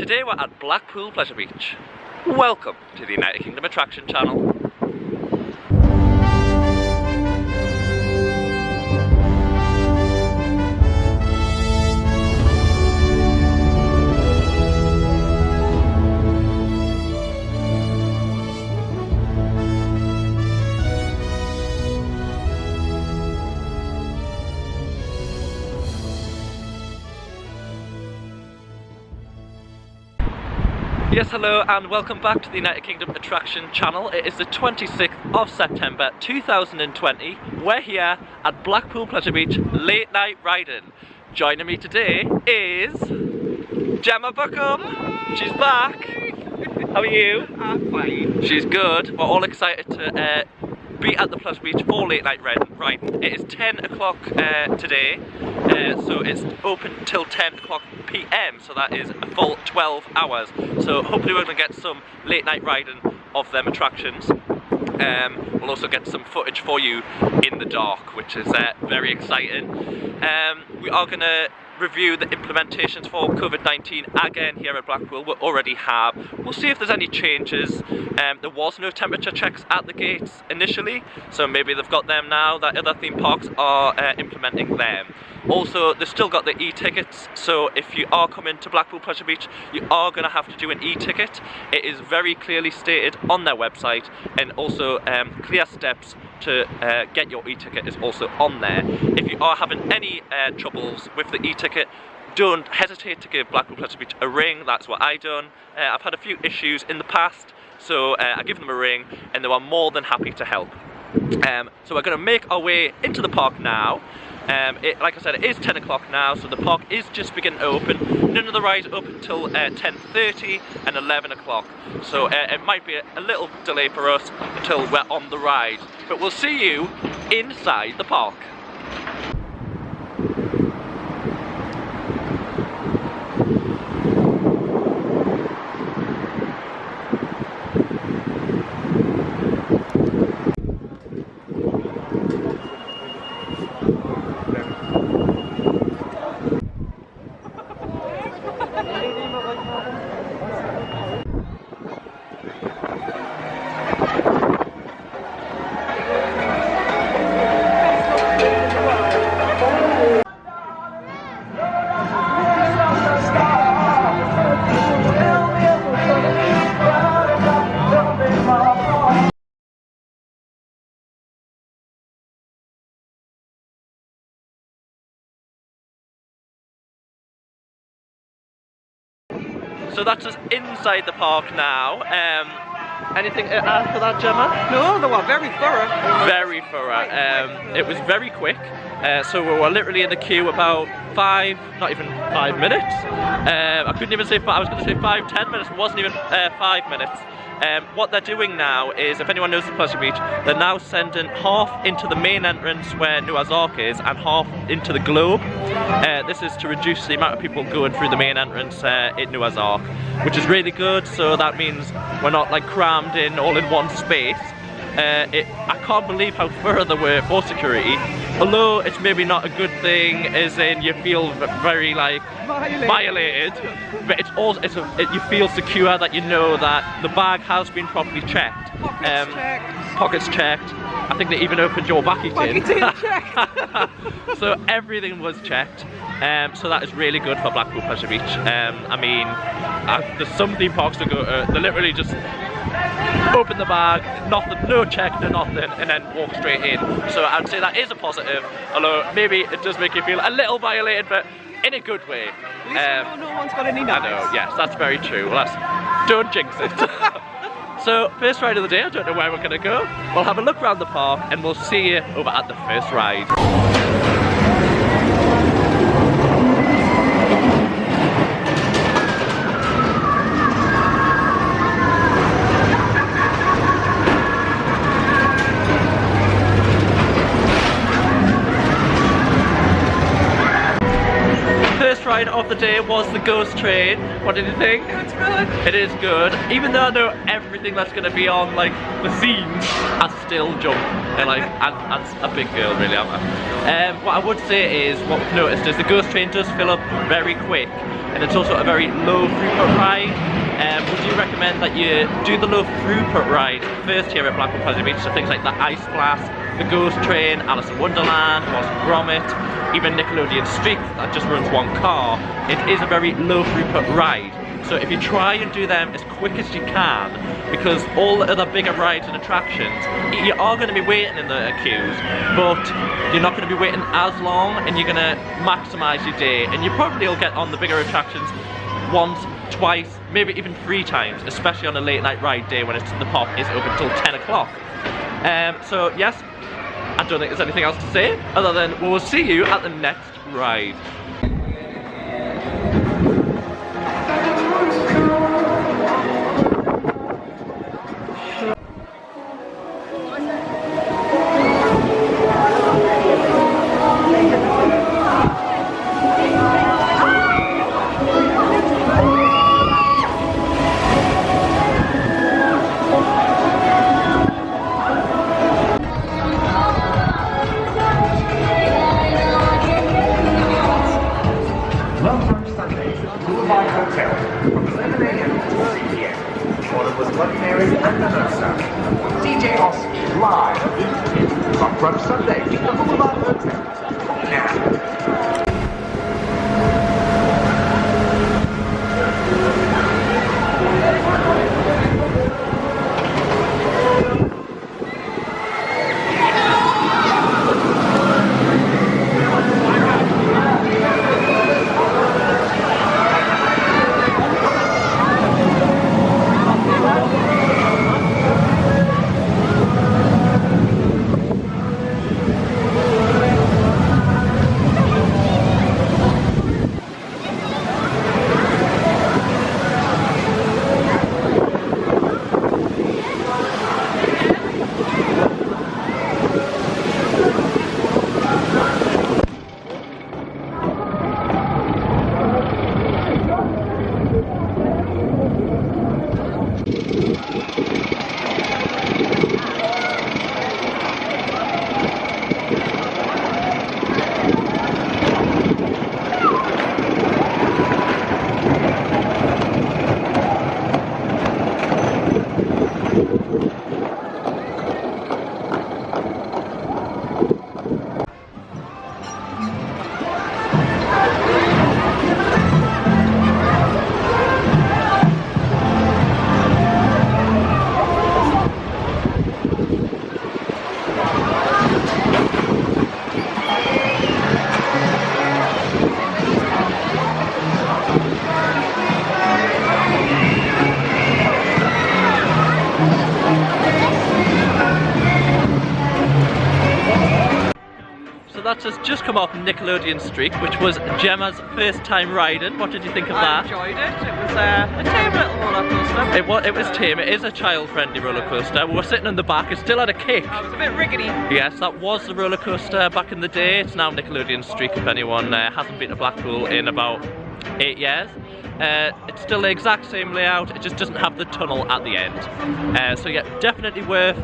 Today we're at Blackpool Pleasure Beach. Welcome to the United Kingdom Attraction Channel. Yes, hello and welcome back to the United Kingdom Attraction Channel. It is the 26th of September 2020. We're here at Blackpool Pleasure Beach late night riding. Joining me today is Gemma Buckham. She's back. How are you? I'm fine. She's good. We're all excited to be at the Pleasure Beach for late night riding. It is 10 o'clock today, so it's open till 10 o'clock PM, so that is a full 12 hours. So hopefully we're going to get some late night riding of them attractions. We'll also get some footage for you in the dark, which is very exciting. We are going to review the implementations for COVID-19 again here at Blackpool. We already have. We'll see if there's any changes. There was no temperature checks at the gates initially, so maybe they've got them now. That other theme parks are implementing them. Also, they've still got the e-tickets, so if you are coming to Blackpool Pleasure Beach, you are going to have to do an e-ticket. It is very clearly stated on their website, and also clear steps to get your e-ticket is also on there. If you are having any troubles with the e-ticket, don't hesitate to give Blackpool Pleasure Beach a ring. That's what I done. I've had a few issues in the past, so I give them a ring and they were more than happy to help. So we're going to make our way into the park now. Like I said, it is 10 o'clock now, so the park is just beginning to open. None of the rides open until 10:30 and 11 o'clock. So it might be a little delay for us until we're on the ride. But we'll see you inside the park. So that's us inside the park now. Anything to add for that, Gemma? No, they were very thorough. Very thorough. It was very quick. So we were literally in the queue about not even 5 minutes. I couldn't even say 5, I was going to say 5-10 minutes, it wasn't even 5 minutes. What they're doing now is, if anyone knows the Pleasure Beach, they're now sending half into the main entrance where Noah's Ark is and half into the Globe. This is to reduce the amount of people going through the main entrance in Noah's Ark, which is really good, so that means we're not like crammed in all in one space. I can't believe how thorough they were for security, although it's maybe not a good thing, as in you feel very like violated, but it's also you feel secure that you know that the bag has been properly checked. Pockets checked. I think they even opened your backy tin. So everything was checked. So that is really good for Blackpool Pleasure Beach. I mean, there's some theme parks that go, they literally just open the bag, nothing, no check, no nothing, and then walk straight in. So I'd say that is a positive, although maybe it does make you feel a little violated, but in a good way. At least no one's got any knives. I know, yes, that's very true. Well, don't jinx it. So, first ride of the day, I don't know where we're going to go. We'll have a look around the park and we'll see you over at the first ride. First ride of the day was the Ghost Train. What did you think? It's good. It is good. Even though I know everything that's going to be on, like, the scenes, I still jump. And like, and a big girl really, am I? What I would say is, what we've noticed is the ghost train does fill up very quick, and it's also a very low throughput ride. Would you recommend that you do the low throughput ride first here at Blackpool Pleasure Beach, so things like the Ice Blast, the Ghost Train, Alice in Wonderland, Wallace and Gromit, even Nickelodeon Streak that just runs one car? It is a very low throughput ride. So if you try and do them as quick as you can, because all the other bigger rides and attractions, you are going to be waiting in the queues, but you're not going to be waiting as long, and you're going to maximise your day, and you probably will get on the bigger attractions once, twice, maybe even 3 times, especially on a late night ride day when the pop is open till 10 o'clock. So yes, I don't think there's anything else to say, other than we'll see you at the next ride. DJ Oscar live from Brunch Sunday in the Boulevard Hotel. Now. That has just come off Nickelodeon Streak, which was Gemma's first time riding. What did you think of that? I enjoyed it. It was a tame little roller coaster. It was tame. It is a child-friendly roller coaster. We were sitting in the back. It still had a kick. It was a bit rickety. Yes, that was the roller coaster back in the day. It's now Nickelodeon Streak. If anyone hasn't been to Blackpool in about 8 years. It's still the exact same layout, it just doesn't have the tunnel at the end. So yeah, definitely worth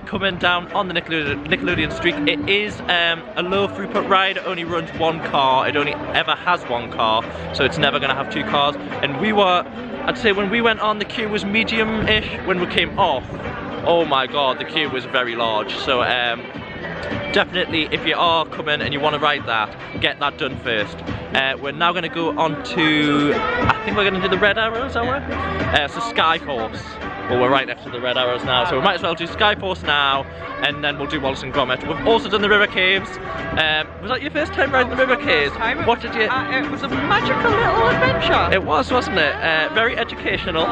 coming down on the Nickelodeon Streak. It is a low throughput ride, it only runs one car, it only ever has one car, so it's never going to have 2 cars. And I'd say when we went on, the queue was medium-ish. When we came off, oh my god, the queue was very large. So definitely, if you are coming and you want to ride that, get that done first. We're now going to go on to, I think we're going to do the Red Arrows, are we? So Skyforce. Well, we're right next to the Red Arrows now, so we might as well do Skyforce now, and then we'll do Wallace and Gromit. We've also done the River Caves. Was that your first time riding the River Caves? What did you... It was a magical little adventure. It was, wasn't it? Very educational.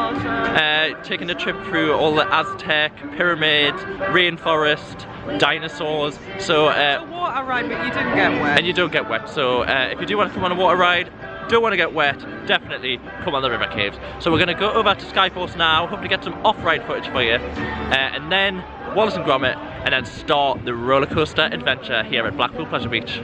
Taking a trip through all the Aztec, pyramids, rainforest, dinosaurs. So it's a water ride, but you didn't get wet. And you don't get wet. So if you do want to come on a water ride, don't want to get wet, definitely come on the River Caves. So we're going to go over to Skyforce now, hopefully get some off-ride footage for you, and then Wallace and Gromit, and then start the roller coaster adventure here at Blackpool Pleasure Beach.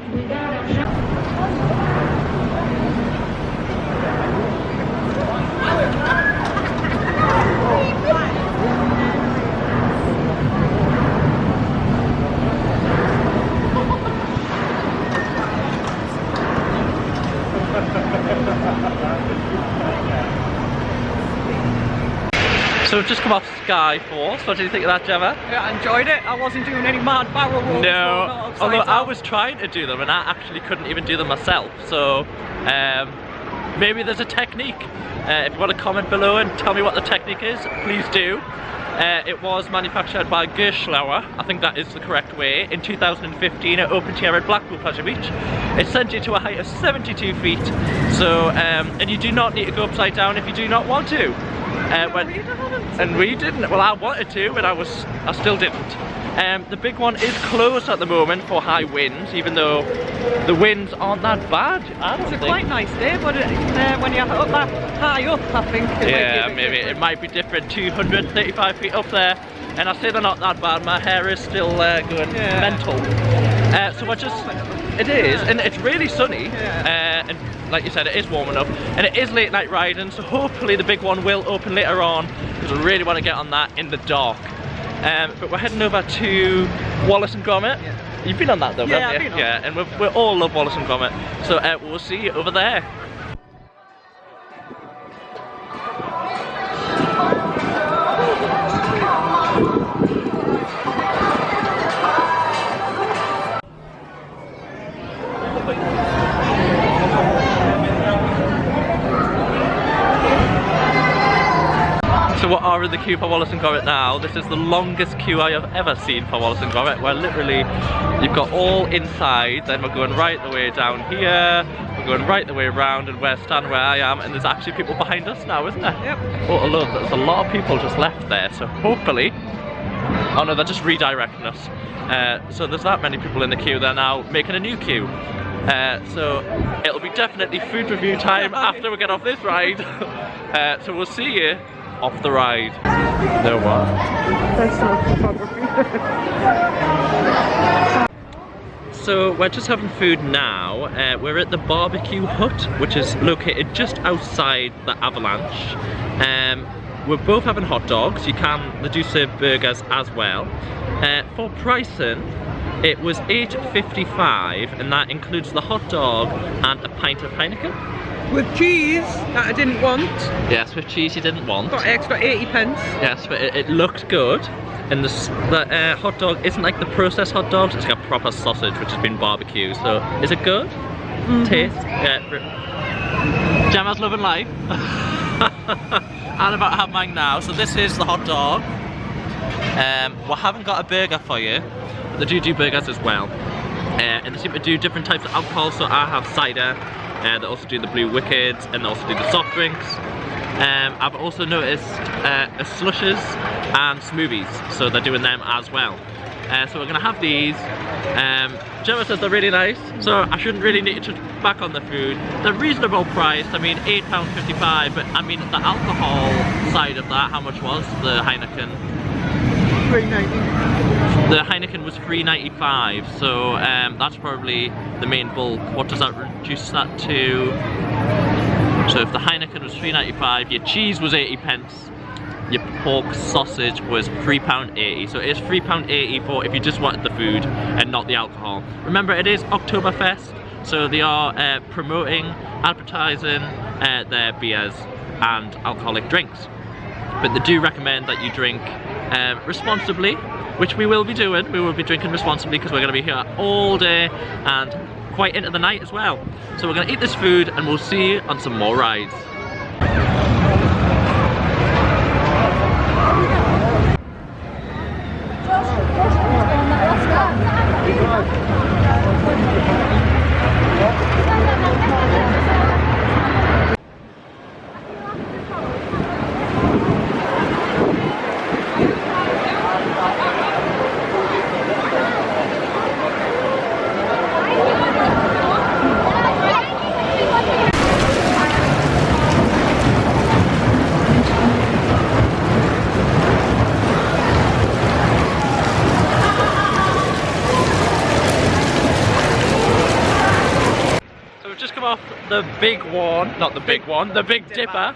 So we've just come off Skyforce. What did you think of that, Gemma? Yeah, I enjoyed it. I wasn't doing any mad barrel rolls. No, although I was trying to do them and I actually couldn't even do them myself. So maybe there's a technique. If you want to comment below and tell me what the technique is, please do. It was manufactured by Gerschlauer, I think that is the correct way, in 2015 at opened here at Blackpool Pleasure Beach. It sends you to a height of 72 feet, so, and you do not need to go upside down if you do not want to. And we didn't. Well, I wanted to, but I still didn't. The big one is closed at the moment for high winds, even though the winds aren't that bad. It's a quite nice day, but when you're up that high up, I think. Maybe it might be different. 235 feet up there, and I say they're not that bad. My hair is still going mental. So we're just. It is, and it's really sunny. And like you said, it is warm enough, and it is late night riding. So hopefully the big one will open later on, because I really want to get on that in the dark. But we're heading over to Wallace and Gromit. Yeah. You've been on that though, haven't you? I've been on. Yeah, and we all love Wallace and Gromit. So we'll see you over there. So we are in the queue for Wallace and Gromit now. This is the longest queue I have ever seen for Wallace and Gromit, where literally you've got all inside, then we're going right the way down here, we're going right the way around, and we're standing where I am, and there's actually people behind us now, isn't there? Yep. Oh, look, there's a lot of people just left there, so hopefully... Oh no, they're just redirecting us. So there's that many people in the queue, they're now making a new queue. So it'll be definitely food review time after we get off this ride. So we'll see you off the ride. No what? That's not photography. So we're just having food now. We're at the barbecue hut, which is located just outside the Avalanche. We're both having hot dogs. They do serve burgers as well. For pricing, it was $8.55, and that includes the hot dog and a pint of Heineken. With cheese that I didn't want. Yes, with cheese you didn't want. Got extra 80 pence. Yes, but it looked good. And the hot dog isn't like the processed hot dogs, it's got proper sausage which has been barbecued. So, is it good? Taste? Yeah. Gemma's loving life. I'm about to have mine now. So this is the hot dog. We haven't got a burger for you, but they do burgers as well. And they seem to do different types of alcohol, so I have cider. They also do the Blue Wickeds, and they also do the soft drinks. I've also noticed slushes and smoothies, so they're doing them as well. So we're going to have these. Gemma says they're really nice, so I shouldn't really need to back on the food. They're reasonable priced. I mean, £8.55, but I mean the alcohol side of that, how much was the Heineken? $3.90. The Heineken was $3.95, so that's probably the main bulk. What does that reduce that to? So if the Heineken was $3.95, your cheese was 80 pence, your pork sausage was £3.80. So it's £3.80 for if you just wanted the food and not the alcohol. Remember, it is Oktoberfest, so they are promoting, advertising their beers and alcoholic drinks. But they do recommend that you drink responsibly, which we will be doing. We will be drinking responsibly because we're going to be here all day and quite into the night as well. So we're going to eat this food and we'll see you on some more rides. Off the big one, not the big one, the Big Dipper.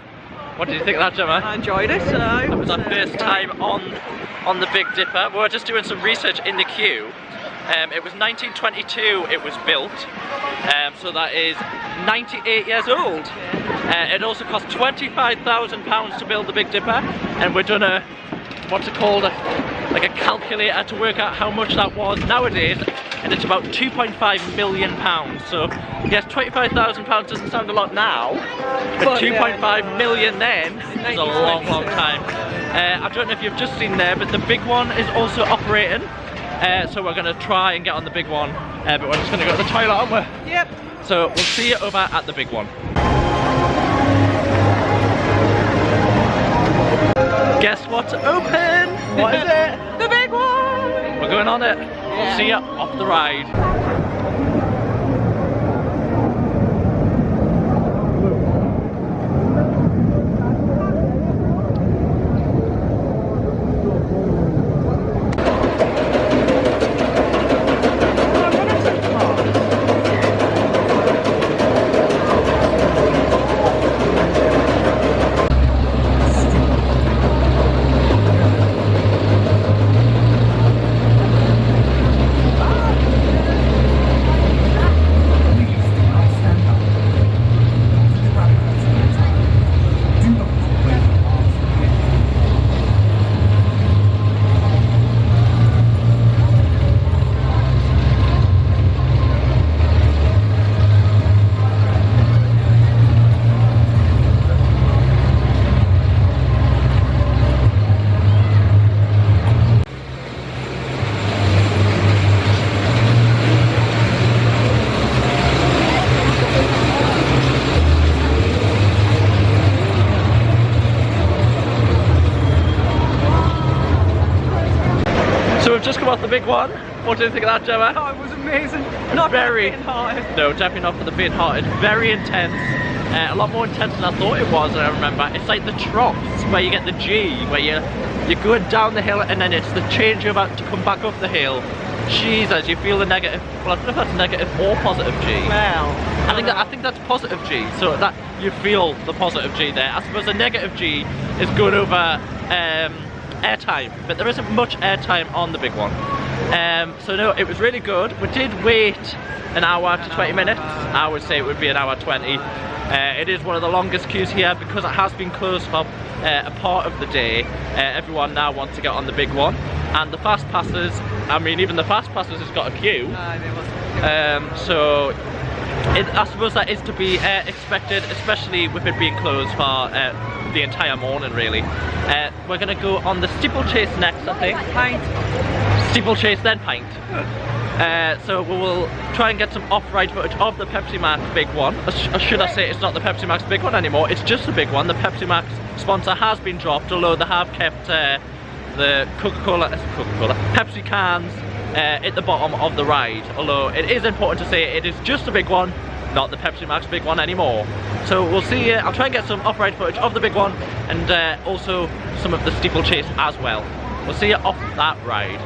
What did you think of that, Gemma? I enjoyed it. That was our first time on the Big Dipper. We were just doing some research in the queue, It was 1922 it was built, so that is 98 years old. It also cost £25,000 to build the Big Dipper, and we're done a, what's it called, like a calculator to work out how much that was nowadays, and it's about £2.5 million. So yes, £25,000 doesn't sound a lot now, but 2.5 million then is a long time. I don't know if you've just seen there, but the big one is also operating. So we're going to try and get on the big one, but we're just going to go to the toilet, aren't we? Yep. So we'll see you over at the big one. Guess what's open? What is it? The big one! We're going on it. Yeah. We'll see you off the ride. So we've just come off the big one. What do you think of that, Gemma? Oh, it was amazing. Not very hard. No, definitely not for the faint-hearted. Very intense. A lot more intense than I thought it was. I remember it's like the troughs where you get the G, where you're going down the hill and then it's the changeover to come back up the hill. Jesus, you feel the negative. Well, I don't know if that's negative or positive G. Well, I think that's positive G. So that you feel the positive G there. I suppose the negative G is going over airtime, but there isn't much airtime on the big one. So no, it was really good. We did wait an hour to 20 minutes. I would say it would be an hour 20. It is one of the longest queues here because it has been closed for a part of the day. Everyone now wants to get on the big one, and the fast passes, I mean even the fast passes has got a queue. So I suppose that is to be expected, especially with it being closed for the entire morning really. We're going to go on the steeplechase next, I think. Pint. Steeplechase then pint. So we will try and get some off-ride footage of the Pepsi Max big one. Or should I say it's not the Pepsi Max big one anymore, it's just the big one. The Pepsi Max sponsor has been dropped, although they have kept the Coca-Cola, Pepsi cans at the bottom of the ride. Although it is important to say it is just the big one, not the Pepsi Max big one anymore. So we'll see, I'll try and get some off-ride footage of the big one and also some of the steeplechase as well. We'll see you off that ride.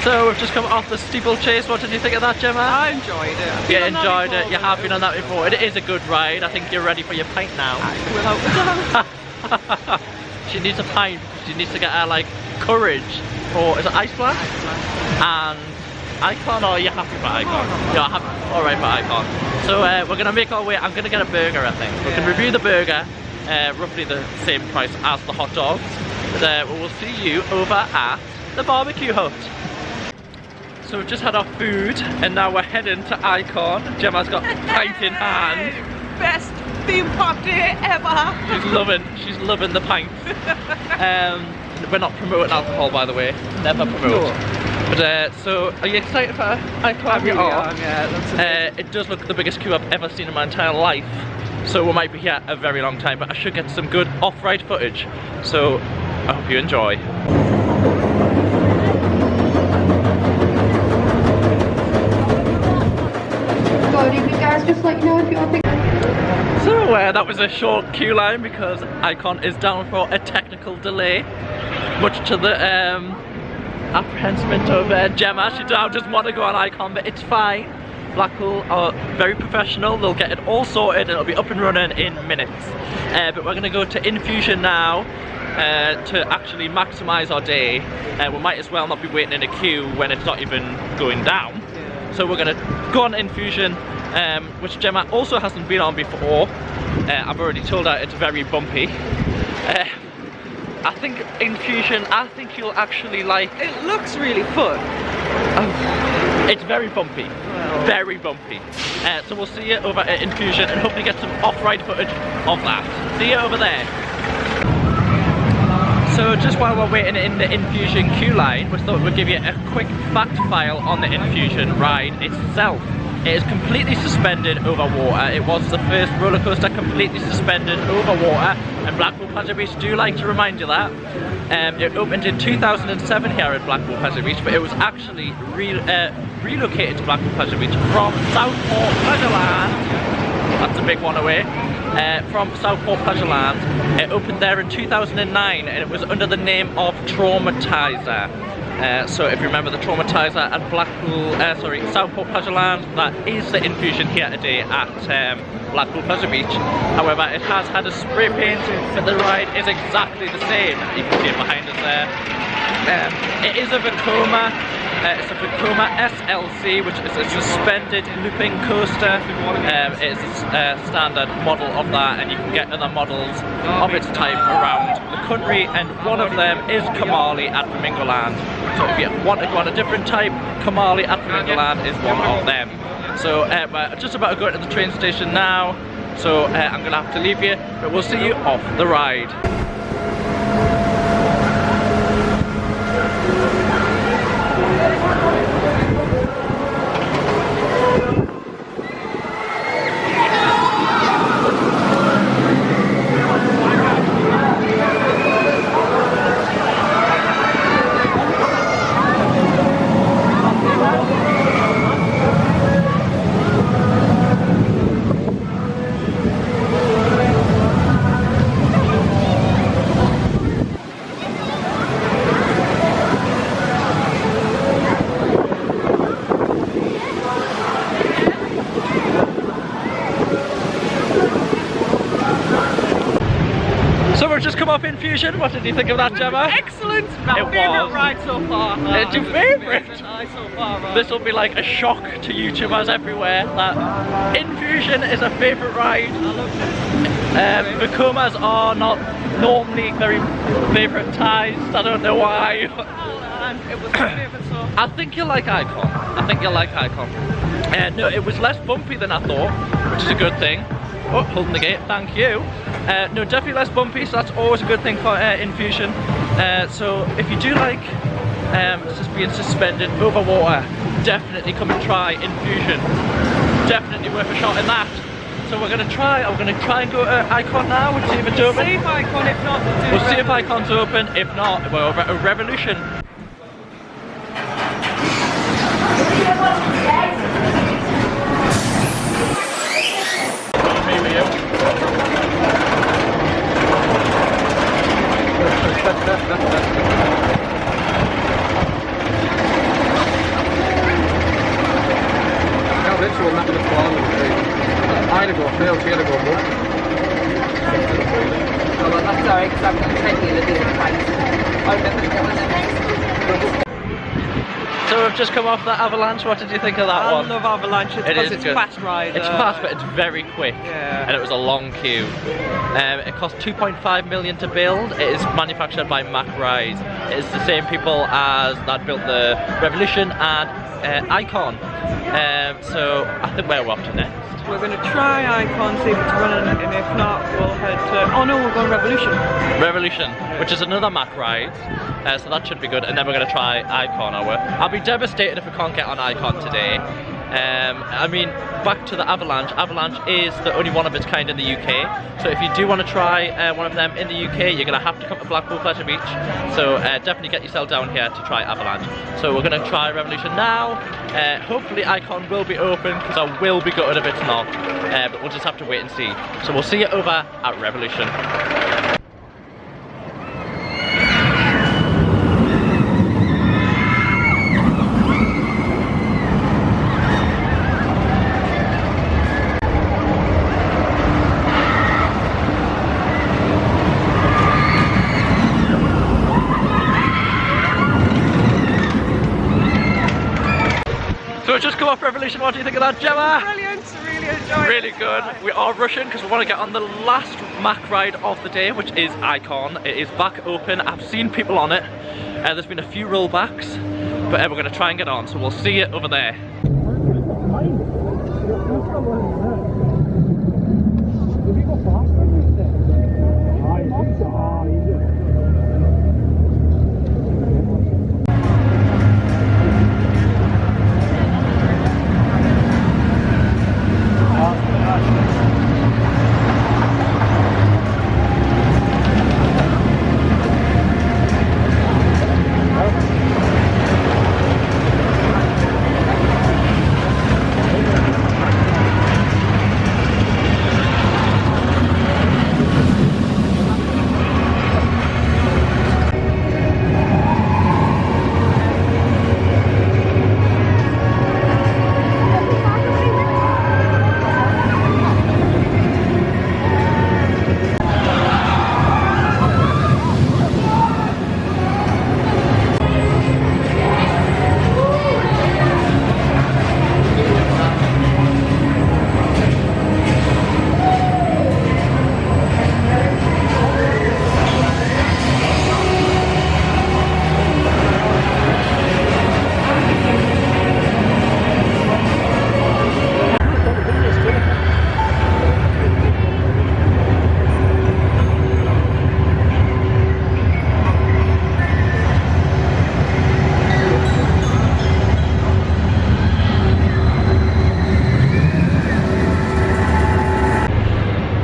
So we've just come off the steeplechase. What did you think of that, Gemma? I enjoyed it. You enjoyed it. You have been on that before. It is a good ride. I think you're ready for your pint now. Without a doubt. She needs a pint. She needs to get her like courage for, is it Ice Blast? And Icon, or are you happy for Icon? Yeah, happy. All right for Icon. So we're gonna make our way. I'm gonna get a burger, I think. We can review the burger, roughly the same price as the hot dogs. But we will see you over at the barbecue hut. So we've just had our food, and now we're heading to Icon. Gemma's got pint in hand. Best theme park day ever. She's loving the pints. We're not promoting alcohol, by the way. Never promote. No. But so, are you excited for Icon? Yeah, it does look the biggest queue I've ever seen in my entire life. So we might be here a very long time, but I should get some good off-ride footage. So I hope you enjoy. Good evening, guys. Just let you know if you want to pick. So that was a short queue line because Icon is down for a technical delay, much to the apprehensement of Gemma. She now just want to go on Icon, but it's fine. Blackpool are very professional. They'll get it all sorted and it'll be up and running in minutes. But we're going to go to Infusion now to actually maximise our day. We might as well not be waiting in a queue when it's not even going down. So we're going to go on Infusion, which Gemma also hasn't been on before. I've already told her it's very bumpy. I think Infusion, I think you'll actually like. It looks really fun. It's very bumpy, very bumpy. So we'll see you over at Infusion and hopefully get some off-ride footage of that. See you over there. So just while we're waiting in the Infusion queue line, we thought we'd give you a quick fact file on the Infusion ride itself. It is completely suspended over water. It was the first roller coaster completely suspended over water, and Blackpool Pleasure Beach do like to remind you that. It opened in 2007 here at Blackpool Pleasure Beach, but it was actually relocated to Blackpool Pleasure Beach from Southport Pleasureland. That's a big one away. From Southport Pleasureland. It opened there in 2009 and it was under the name of Traumatizer. So if you remember the Traumatizer at Southport Pleasureland, that is the Infusion here today at Blackpool Pleasure Beach. However, it has had a spray paint, but the ride is exactly the same. You can see it behind us there. It is a Vekoma. It's a Vekoma SLC, which is a suspended looping coaster. It's a standard model of that, and you can get other models of its type around the country, and one of them is Kamali at Flamingoland. So if you want to go on a different type, Kamali at Flamingoland is one of them. So we're just about to go to the train station now, so I'm going to have to leave you, but we'll see you off the ride. Just come off Infusion. What did you think of that, Gemma? Excellent! My favourite ride so far. It's your favourite? So far, right? This will be like a shock to YouTubers everywhere that Infusion is a favourite ride. I love it. Vekomas are not normally very favouritised. I don't know why. It was my favourite so far. I think you'll like Icon. I think you'll like Icon. No, it was less bumpy than I thought, which is a good thing. Oh, holding the gate, thank you. No, definitely less bumpy, so that's always a good thing for Infusion. So if you do like just being suspended over water, definitely come and try Infusion. Definitely worth a shot in that. So we're gonna try and go to Icon now and see if it's open. See if Icon, if not, we'll see if Icon's open. If not, we're over at Revolution. just come off that Avalanche. What did you think of that one? I love Avalanche because it's good. fast ride. It's fast, but it's very quick. Yeah. And it was a long queue. It cost 2.5 million to build. It is manufactured by Mack Rides. It is the same people as that built the Revolution and Icon. So I think we're off to next. We're going to try Icon, see if it's running, and if not, we'll head to... Oh no, we're going Revolution. Revolution, which is another Mack Ride, so that should be good. And then we're going to try Icon. I'll be devastated if we can't get on Icon today. I mean, back to the Avalanche. Avalanche is the only one of its kind in the UK. So if you do want to try one of them in the UK, you're going to have to come to Blackpool Pleasure Beach. So definitely get yourself down here to try Avalanche. So we're going to try Revolution now. Hopefully Icon will be open, because I will be gutted if it's not. But we'll just have to wait and see. So we'll see you over at Revolution. So we've just come off Revolution. What do you think of that, Gemma? Brilliant, really enjoyed it. Really good. We are rushing because we want to get on the last Mack ride of the day, which is Icon. It is back open. I've seen people on it. There's been a few rollbacks, but we're going to try and get on. So we'll see you over there.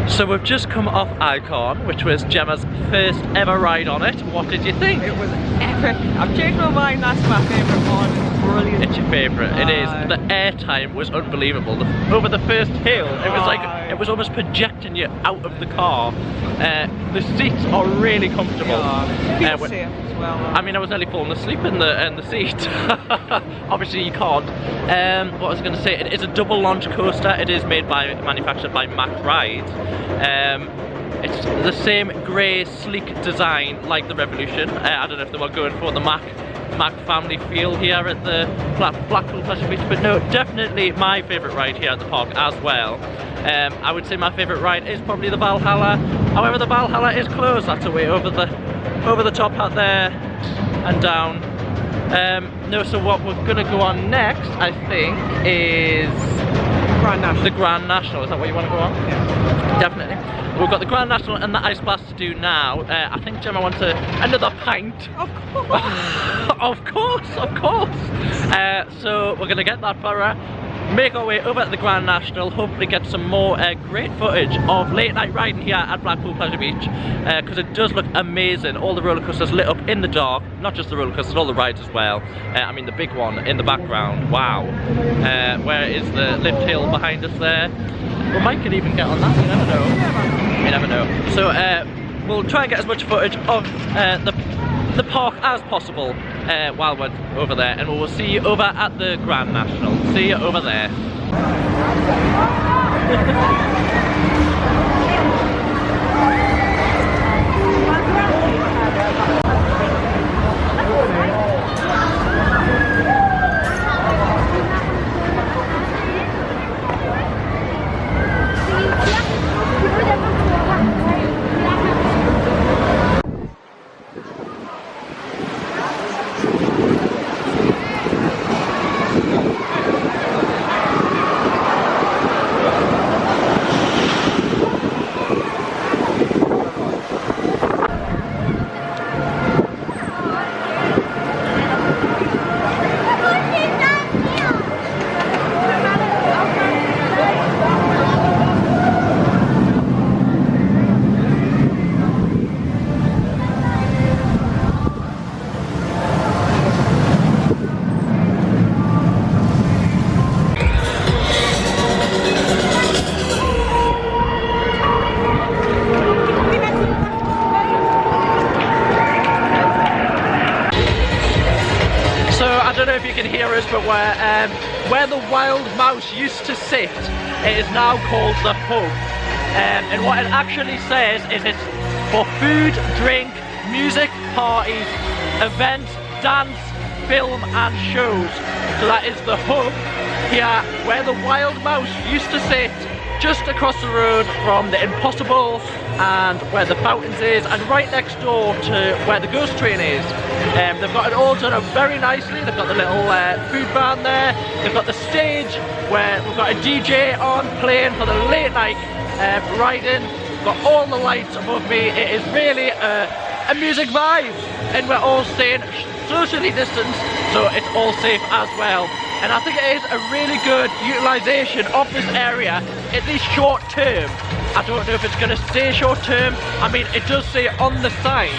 So we've just come off Icon, which was Gemma's first ever ride on it. What did you think? It was epic. I've changed my mind, that's my favourite one. It's brilliant. It's your favourite, it is. The air time was unbelievable. Over the first hill, it was like, it was almost projecting you out of the car. The seats are really comfortable. Yeah, safe as well. I mean, I was nearly falling asleep in the seat. Obviously you can't. What I was going to say, it is a double launch coaster. It is manufactured by Mack Rides. It's the same grey, sleek design like the Revolution. I don't know if they were going for the Mack family feel here at the Blackpool Pleasure Beach, but no, definitely my favourite ride here at the park as well. I would say my favourite ride is probably the Valhalla. However, the Valhalla is closed. That's away over the top out there and down. No, so what we're going to go on next, I think, is Grand National. The Grand National. Is that what you want to go on? Yeah. Definitely. We've got the Grand National and the Ice Blast to do now. I think Gemma wants another pint. Of course. of course. So we're going to get that for her, make our way over to the Grand National, hopefully get some more great footage of late night riding here at Blackpool Pleasure Beach, because it does look amazing. All the roller coasters lit up in the dark, not just the roller coasters, all the rides as well. I mean the big one in the background, wow. Where is the lift hill behind us there? We might could even get on that, you never know. You never know. So we'll try and get as much footage of the park as possible while we're over there, and we'll see you over at the Grand National. See you over there. don't know if you can hear us, but where the wild mouse used to sit, it is now called the Hub. And what it actually says is it's for food, drink, music, parties, events, dance, film and shows. So that is the Hub here where the wild mouse used to sit, just across the road from the Impossible and where the Fountains is, and right next door to where the Ghost Train is. They've got it all done up very nicely. They've got the little food van there. They've got the stage where we've got a DJ on playing for the late night riding. We've got all the lights above me. It is really a music vibe, and we're all staying socially distanced, so it's all safe as well. And I think it is a really good utilisation of this area, at least short term. I don't know if it's going to stay short term. I mean, it does say on the sign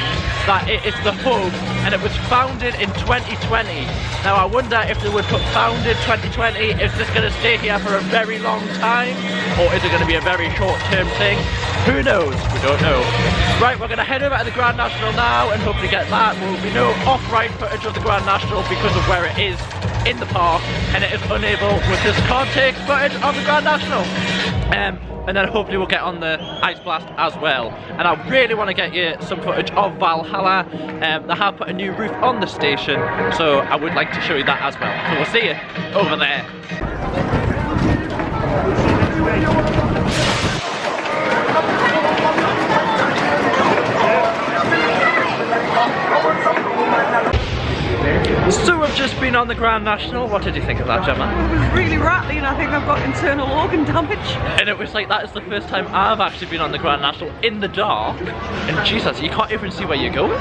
that it is the Hub and it was founded in 2020. Now I wonder if they would put founded 2020, is this going to stay here for a very long time? Or is it going to be a very short term thing? Who knows? We don't know. Right, we're going to head over to the Grand National now and hopefully get that. There will be no off-ride footage of the Grand National because of where it is in the park, and it is unable, with this can't take footage of the Grand National. And then hopefully we'll get on the Ice Blast as well. And I really want to get you some footage of Valhalla. They have put a new roof on the station, so I would like to show you that as well. So we'll see you over there. So we've just been on the Grand National. What did you think of that, Gemma? It was really rattly and I think I've got internal organ damage. And it was like, that is the first time I've actually been on the Grand National in the dark. And Jesus, you can't even see where you're going.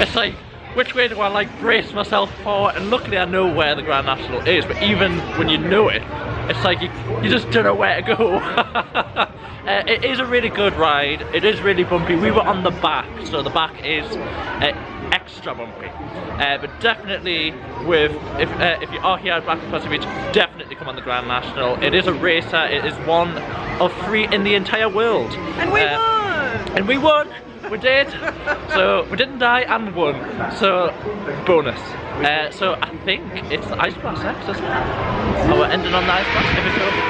It's like, which way do I like brace myself for? And luckily I know where the Grand National is, but even when you know it, it's like you just don't know where to go. It is a really good ride. It is really bumpy. We were on the back, so the back is extra bumpy. But definitely if you are here at Blackpool Beach, definitely come on the Grand National. It is a racer. It is one of 3 in the entire world. And we won! And we won! We did. So we didn't die and won. So bonus. So I think it's the Ice Blast next, isn't it? Oh, we're ending on the Ice Blast. If it's open.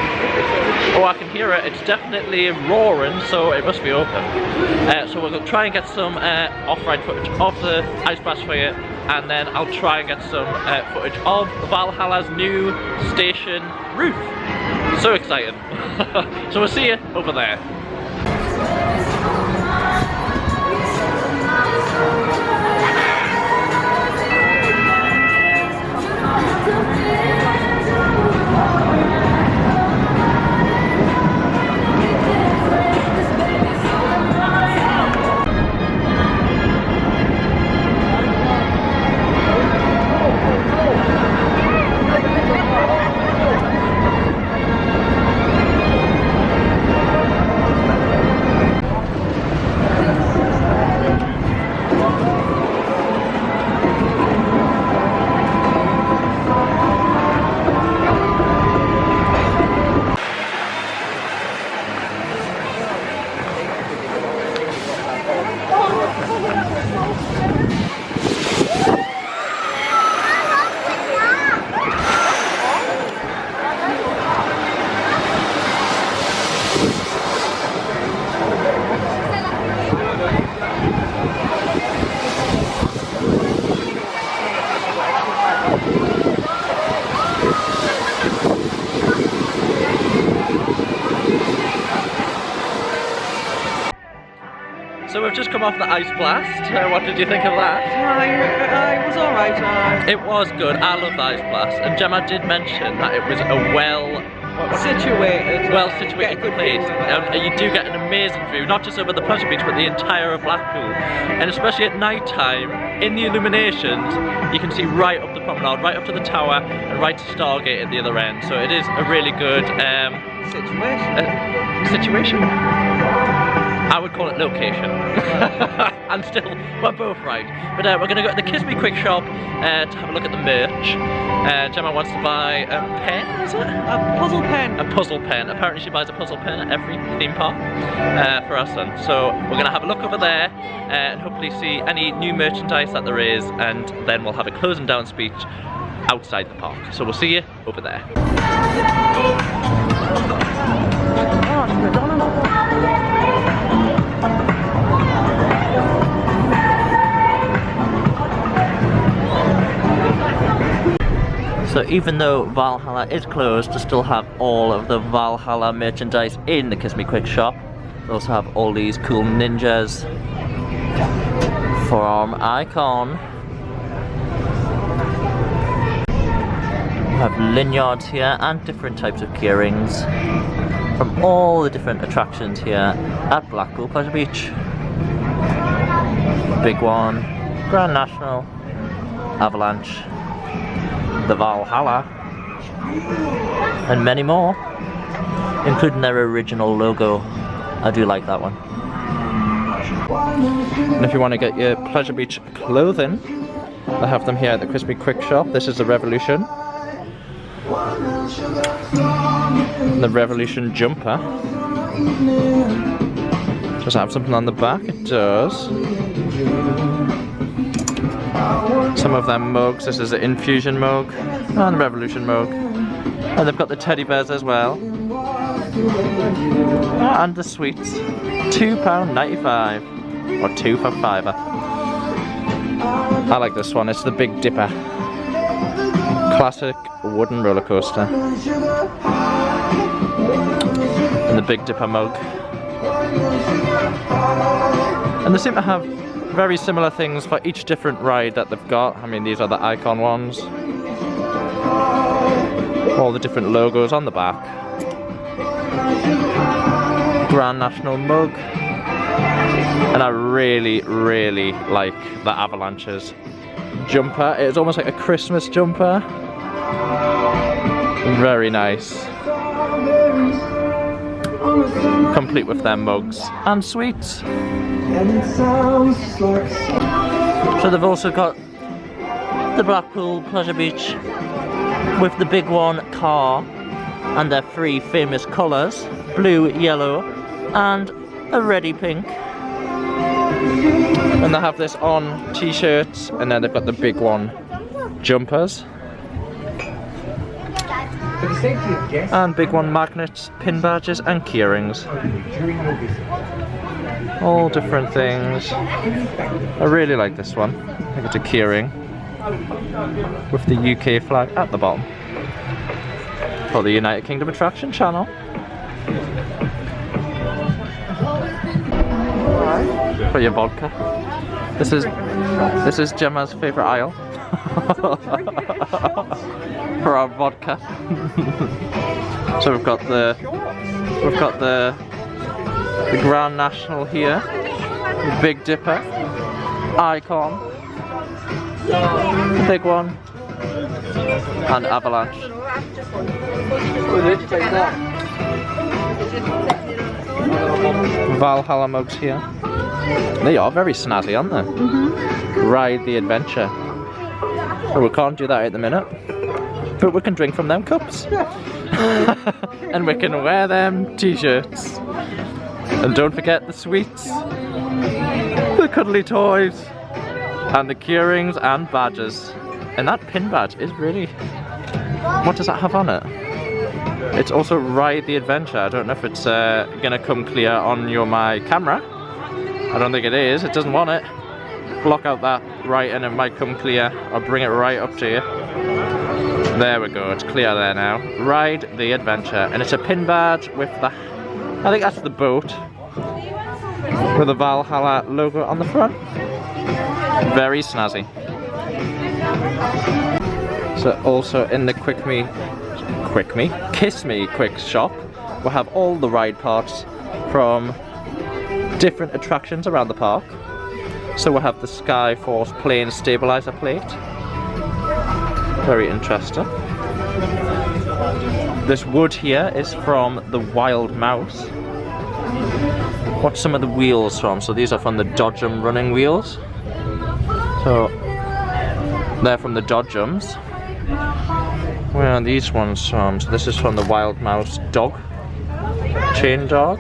Oh, I can hear it. It's definitely roaring, so it must be open. So we're gonna try and get some off-ride footage of the Ice Blast for you, and then I'll try and get some footage of Valhalla's new station roof. So exciting. So we'll see you over there. So we've just come off the Ice Blast. What did you think of that? It was alright. It was good. I love the Ice Blast. And Gemma did mention that it was a well-situated place. And you do get an amazing view, not just over the pleasure beach, but the entire of Blackpool. And especially at night time, in the illuminations, you can see right up the promenade, right up to the tower, and right to Stargate at the other end. So it is a really good situation. I would call it location. And still, we're both right. But we're going to go to the Kiss Me Quick shop to have a look at the merch. Gemma wants to buy a pen, is it? A puzzle pen. A puzzle pen. Apparently she buys a puzzle pen at every theme park for our son. So we're going to have a look over there and hopefully see any new merchandise that there is, and then we'll have a closing down speech outside the park. So we'll see you over there. So even though Valhalla is closed, to still have all of the Valhalla merchandise in the Kiss Me Quick shop. They also have all these cool ninjas from Icon. We have lanyards here and different types of keyrings from all the different attractions here at Blackpool Pleasure Beach. Big One, Grand National, Avalanche, the Valhalla, and many more, including their original logo. I do like that one. And if you want to get your Pleasure Beach clothing, they have them here at the Kiss Me Quick shop. This is the Revolution. The Revolution jumper. Does it have something on the back? It does. Some of them mugs. This is the Infusion mug and the Revolution mug. And they've got the teddy bears as well. And the sweets. £2.95. Or 2 for £5. I like this one. It's the Big Dipper. Classic wooden roller coaster. And the Big Dipper mug. And they seem to have very similar things for each different ride that they've got. I mean, these are the Icon ones. All the different logos on the back. Grand National mug. And I really, really like the Avalanche's jumper. It's almost like a Christmas jumper. Very nice. Complete with their mugs and sweets. So they've also got the Blackpool Pleasure Beach with the Big One car and their 3 famous colours, blue, yellow and a reddy pink. And they have this on t-shirts, and then they've got the Big One jumpers. And Big One magnets, pin badges and keyrings. All different things. I really like this one. I think it's a keyring with the UK flag at the bottom for the United Kingdom Attraction Channel. For your vodka. This is Gemma's favourite aisle. For our vodka. So we've got the Grand National here, the Big Dipper, Icon, the Big One, and Avalanche. Valhalla mugs here. They are very snazzy, aren't they? Mm-hmm. Ride the adventure. Well, we can't do that at the minute, but we can drink from them cups. And we can wear them t-shirts. And don't forget the sweets, the cuddly toys, and the keyrings and badges. And that pin badge is really... What does that have on it? It's also Ride the Adventure. I don't know if it's gonna come clear on my camera. I don't think it is. It doesn't want it. Block out that right and it might come clear. I'll bring it right up to you. There we go. It's clear there now. Ride the Adventure. And it's a pin badge with the... I think that's the boat. With the Valhalla logo on the front. Very snazzy. So also in the Kiss Me Quick shop, we'll have all the ride parts from different attractions around the park. So we'll have the Skyforce plane stabilizer plate. Very interesting. This wood here is from the Wild Mouse. What's some of the wheels from? So these are from the Dodgem running wheels. So they're from the Dodgems. Where are these ones from? So this is from the Wild Mouse dog, chain dog.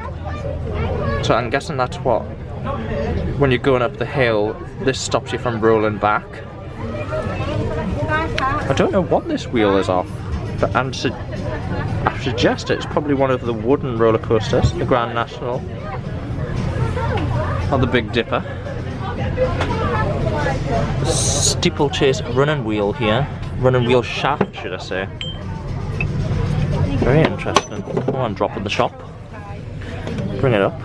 So I'm guessing that's what, when you're going up the hill, this stops you from rolling back. I don't know what this wheel is off, but I suggest it's probably one of the wooden roller coasters, the Grand National, or the Big Dipper. The steeplechase running wheel here, running wheel shaft, should I say. Very interesting. Oh, I'm dropping the shop. Bring it up.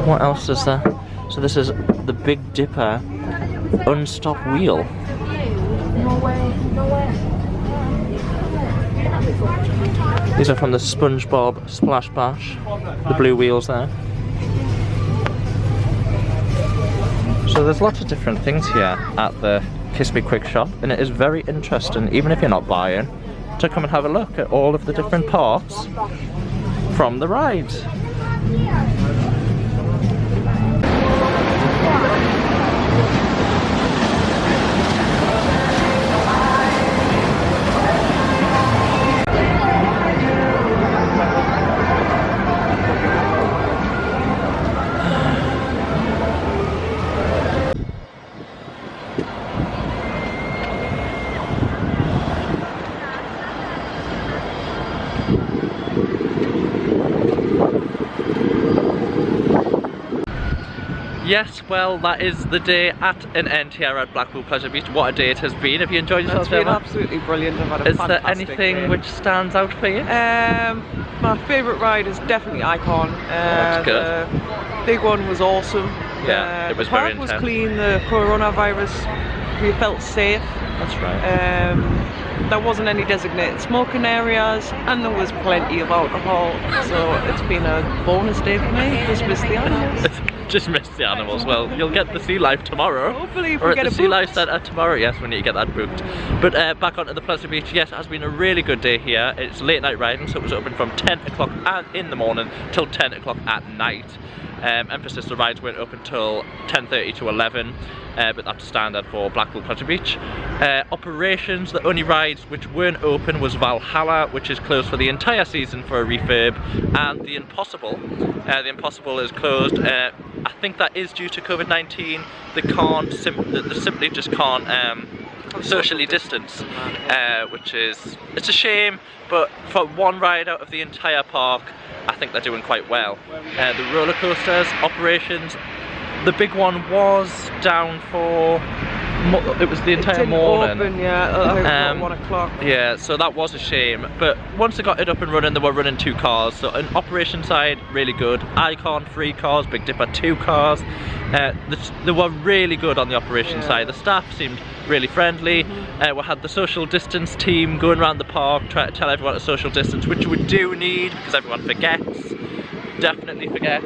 What else is there? So this is the Big Dipper unstop wheel. These are from the SpongeBob Splash Bash, the blue wheels there. So there's lots of different things here at the Kiss Me Quick shop, and it is very interesting, even if you're not buying, to come and have a look at all of the different parts from the rides. Yes, well, that is the day at an end here at Blackpool Pleasure Beach. What a day it has been. Have you enjoyed yourself? It's been absolutely brilliant. I've had a fantastic Is there anything day. which stands out for you? My favourite ride is definitely Icon. That's good. The big one was awesome. Yeah, it was the very park was intense. clean. The coronavirus, we felt safe. That's right. There wasn't any designated smoking areas, and there was plenty of alcohol. So it's been a bonus day for me. Just missed the animals. Just missed the animals. Well, you'll get the Sea Life tomorrow. Hopefully, if or we at get the it Sea booked. Life Centre tomorrow. Yes, we need to get that booked. But back onto the Pleasure Beach. Yes, it has been a really good day here. It's late night riding, so it was open from 10 o'clock in the morning till 10 o'clock at night. Emphasis, the rides weren't open till 10:30 to 11, but that's standard for Blackpool Pleasure Beach. Operations, the only rides which weren't open was Valhalla, which is closed for the entire season for a refurb, and the Impossible. The Impossible is closed. I think that is due to COVID-19. They simply just can't socially distance, which is, it's a shame, but for one ride out of the entire park, I think they're doing quite well. The roller coasters, operations, the big one was down for, it was the entire morning. Open, yeah, 1 o'clock. Yeah, so that was a shame, but once they got it up and running, they were running 2 cars, so an operation side, really good. Icon, 3 cars, Big Dipper, 2 cars. They were really good on the operation side. The staff seemed really friendly. We had the social distance team going around the park trying to tell everyone to social distance, which we do need because everyone forgets. Definitely forgets.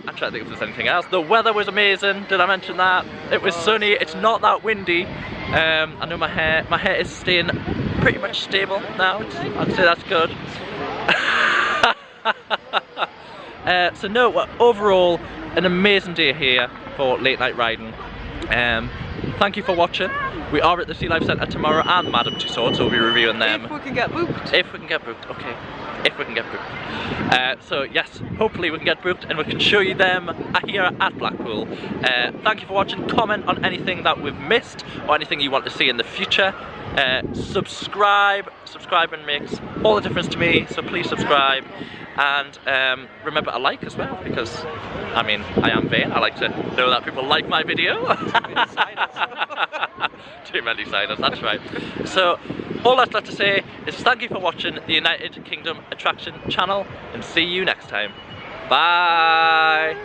I'm trying to think if there's anything else. The weather was amazing. Did I mention that? It was sunny. It's not that windy. I know my hair is staying pretty much stable now. I'd say that's good. So no, overall, an amazing day here for late night riding. Thank you for watching. We are at the Sea Life Centre tomorrow and Madame Tussauds, so we'll be reviewing them. If we can get booked. If we can get booked, okay. If we can get booked. So yes, hopefully we can get booked and we can show you them here at Blackpool. Thank you for watching. Comment on anything that we've missed or anything you want to see in the future. Subscribing makes all the difference to me, so please subscribe. And remember to like as well, because I mean, I am vain. I like to know that people like my video. Too many signers, that's right. So all that's left to say is thank you for watching the United Kingdom Attraction channel, and see you next time. Bye.